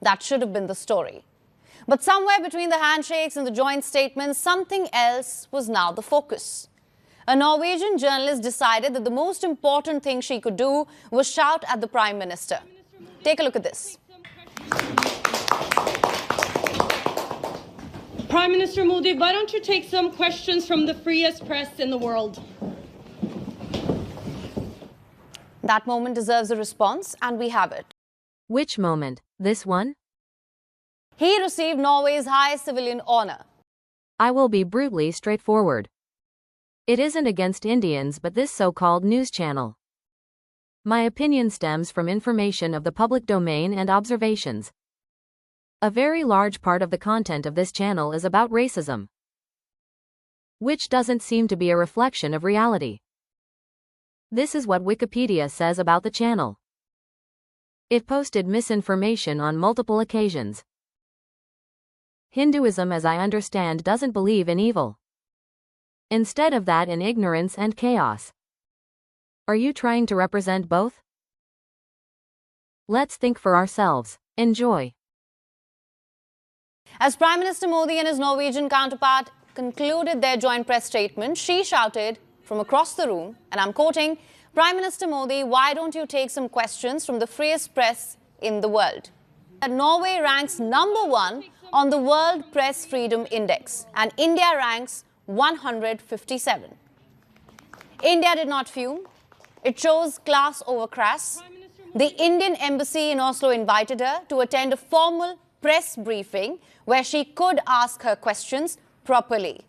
That should have been the story. But somewhere between the handshakes and the joint statements, something else was now the focus. A Norwegian journalist decided that the most important thing she could do was shout at the Prime Minister. Take a look at this. Prime Minister Modi, why don't you take some questions from the freest press in the world? That moment deserves a response, and we have it. Which moment? This one? He received Norway's highest civilian honor. I will be brutally straightforward. It isn't against Indians but this so-called news channel. My opinion stems from information of the public domain and observations. A very large part of the content of this channel is about racism, which doesn't seem to be a reflection of reality. This is what Wikipedia says about the channel. It posted misinformation on multiple occasions. Hinduism, as I understand, doesn't believe in evil. Instead of that, in ignorance and chaos. Are you trying to represent both? Let's think for ourselves. Enjoy. As Prime Minister Modi and his Norwegian counterpart concluded their joint press statement, she shouted from across the room, and I'm quoting, "Prime Minister Modi, why don't you take some questions from the freest press in the world?" Norway ranks #1 on the World Press Freedom Index, and India ranks 157. India did not fume. It chose class over crass. The Indian embassy in Oslo invited her to attend a formal press briefing where she could ask her questions properly.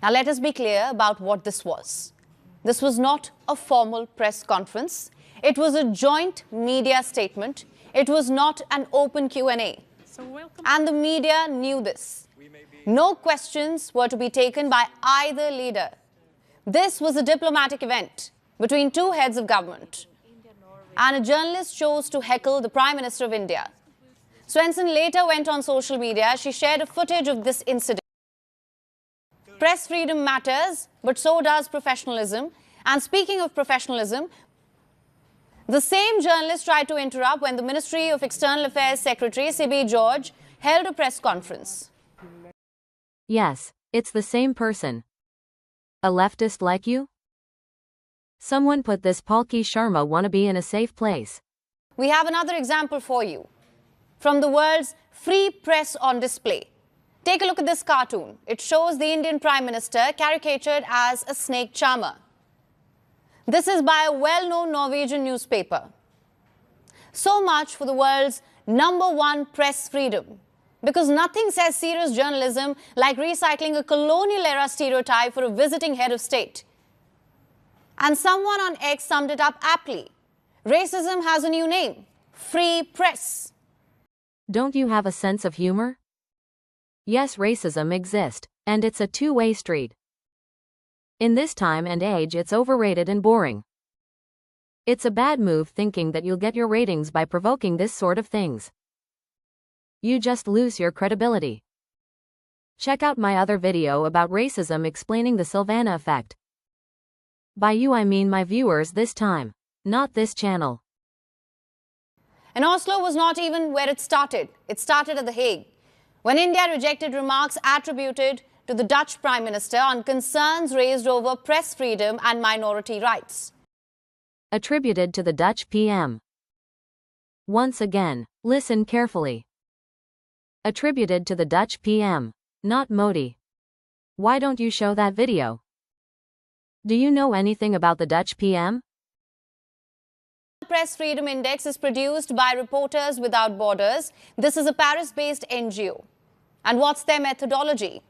Now let us be clear about what this was. This was not a formal press conference. It was a joint media statement. It was not an open Q&A. And the media knew this. No questions were to be taken by either leader. This was a diplomatic event between two heads of government. And a journalist chose to heckle the Prime Minister of India. Swenson later went on social media. She shared a footage of this incident. Press freedom matters, but so does professionalism. And speaking of professionalism, the same journalist tried to interrupt when the Ministry of External Affairs Secretary C.B. George held a press conference. Yes, it's the same person. A leftist like you? Someone put this Palki Sharma wannabe in a safe place. We have another example for you. From the world's free press on display. Take a look at this cartoon. It shows the Indian Prime Minister caricatured as a snake charmer. This is by a well-known Norwegian newspaper. So much for the world's #1 press freedom. Because nothing says serious journalism like recycling a colonial-era stereotype for a visiting head of state. And someone on X summed it up aptly. Racism has a new name: free press. Don't you have a sense of humor? Yes, racism exists, and it's a two-way street. In this time and age, it's overrated and boring. It's a bad move thinking that you'll get your ratings by provoking this sort of things. You just lose your credibility. Check out my other video about racism explaining the Sylvana effect. By you I mean my viewers this time, not this channel. And Oslo was not even where it started. It started at The Hague, when India rejected remarks attributed to the Dutch Prime Minister on concerns raised over press freedom and minority rights. Attributed to the Dutch PM. Once again, listen carefully. Attributed to the Dutch PM, not Modi. Why don't you show that video? Do you know anything about the Dutch PM? The Press Freedom Index is produced by Reporters Without Borders. This is a Paris-based NGO. And what's their methodology?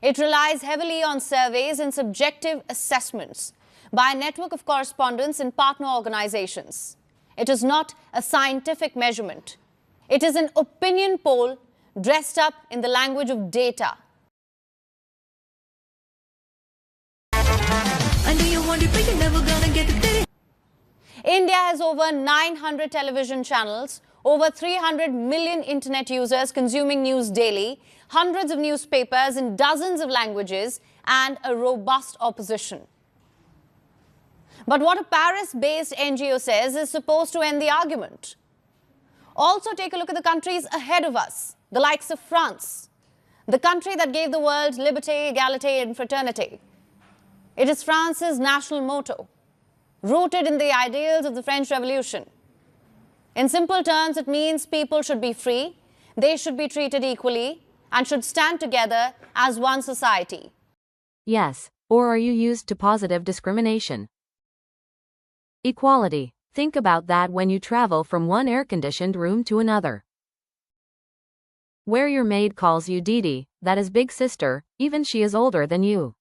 It relies heavily on surveys and subjective assessments by a network of correspondents and partner organizations. It is not a scientific measurement. It is an opinion poll dressed up in the language of data. I know you want it, but you're never gonna get it. India has over 900 television channels, over 300 million internet users consuming news daily, hundreds of newspapers in dozens of languages, and a robust opposition. But what a Paris-based NGO says is supposed to end the argument. Also take a look at the countries ahead of us, the likes of France, the country that gave the world liberté, égalité and fraternité. It is France's national motto, rooted in the ideals of the French Revolution. In simple terms, it means people should be free, they should be treated equally, and should stand together as one society. Yes, or are you used to positive discrimination? Equality. Think about that when you travel from one air-conditioned room to another, where your maid calls you Didi, that is big sister, even she is older than you.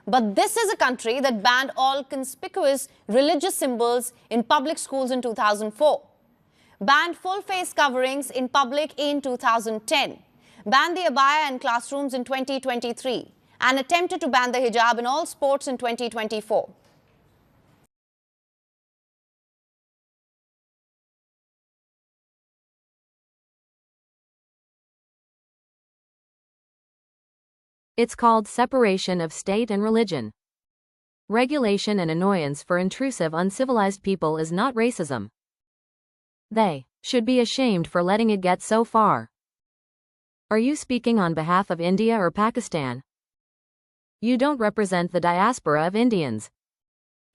But this is a country that banned all conspicuous religious symbols in public schools in 2004, banned full face coverings in public in 2010, banned the abaya in classrooms in 2023, and attempted to ban the hijab in all sports in 2024. It's called separation of state and religion. Regulation and annoyance for intrusive, uncivilized people is not racism. They should be ashamed for letting it get so far. Are you speaking on behalf of India or Pakistan? You don't represent the diaspora of Indians.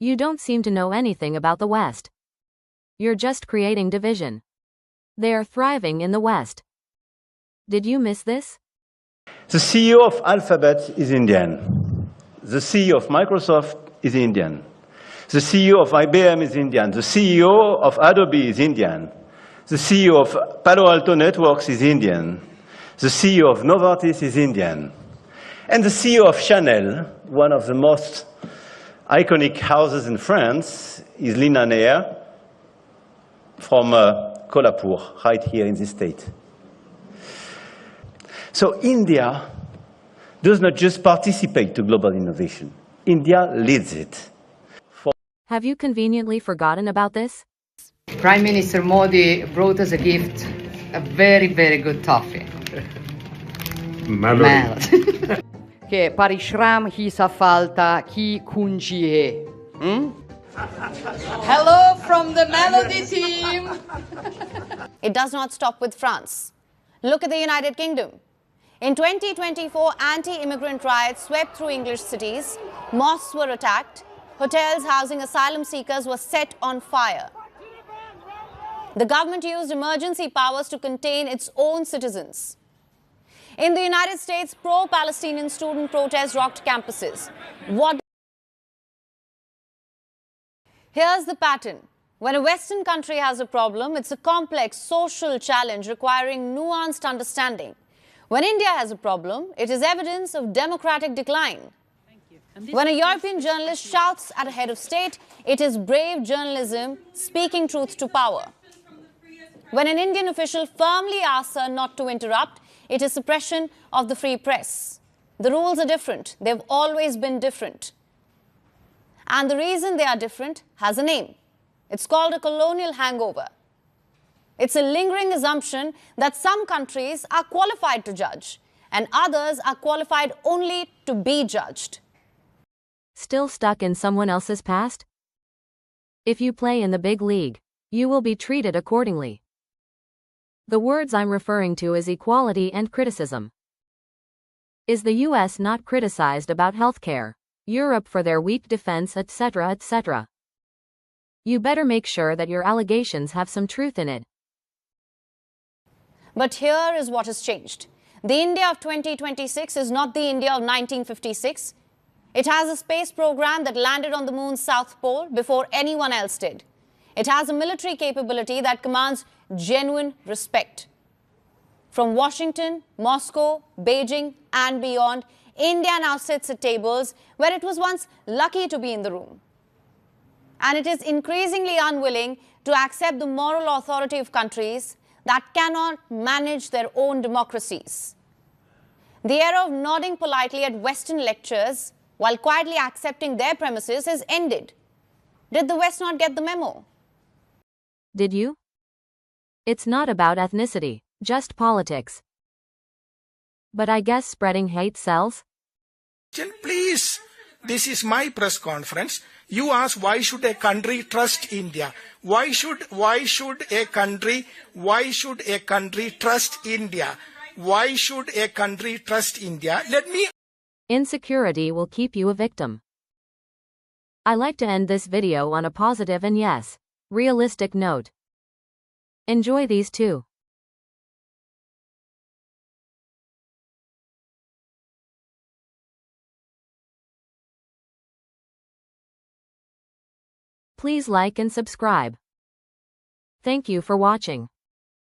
You don't seem to know anything about the West. You're just creating division. They are thriving in the West. Did you miss this? The CEO of Alphabet is Indian. The CEO of Microsoft is Indian. The CEO of IBM is Indian. The CEO of Adobe is Indian. The CEO of Palo Alto Networks is Indian. The CEO of Novartis is Indian. And the CEO of Chanel, one of the most iconic houses in France, is Lina Nair from Kolhapur, right here in this state. So India does not just participate to global innovation. India leads it. Have you conveniently forgotten about this? Prime Minister Modi brought us a gift, a very, very good toffee. Melody. Che parishram hi safalta ki kunjie. Hello from the Melody team. It does not stop with France. Look at the United Kingdom. In 2024, anti-immigrant riots swept through English cities, mosques were attacked, hotels housing asylum seekers were set on fire. The government used emergency powers to contain its own citizens. In the United States, pro-Palestinian student protests rocked campuses. Here's the pattern. When a Western country has a problem, it's a complex social challenge requiring nuanced understanding. When India has a problem, it is evidence of democratic decline. When a European journalist shouts at a head of state, it is brave journalism speaking truth to power. When an Indian official firmly asks her not to interrupt, it is suppression of the free press. The rules are different. They've always been different. And the reason they are different has a name. It's called a colonial hangover. It's a lingering assumption that some countries are qualified to judge and others are qualified only to be judged. Still stuck in someone else's past? If you play in the big league, you will be treated accordingly. The words I'm referring to is equality and criticism. Is the US not criticized about healthcare, Europe for their weak defense, etc., etc.? You better make sure that your allegations have some truth in it. But here is what has changed. The India of 2026 is not the India of 1956. It has a space program that landed on the moon's south pole before anyone else did. It has a military capability that commands genuine respect. From Washington, Moscow, Beijing and beyond, India now sits at tables where it was once lucky to be in the room. And it is increasingly unwilling to accept the moral authority of countries that cannot manage their own democracies. The era of nodding politely at Western lectures while quietly accepting their premises is ended. Did the West not get the memo? Did you? It's not about ethnicity, just politics. But I guess spreading hate sells? Please, This is my press conference. You ask, why should a country trust India? Why should a country trust India? Why should a country trust India? Let me. Insecurity will keep you a victim. I like to end this video on a positive and yes, realistic note. Enjoy these too. Please like and subscribe. Thank you for watching.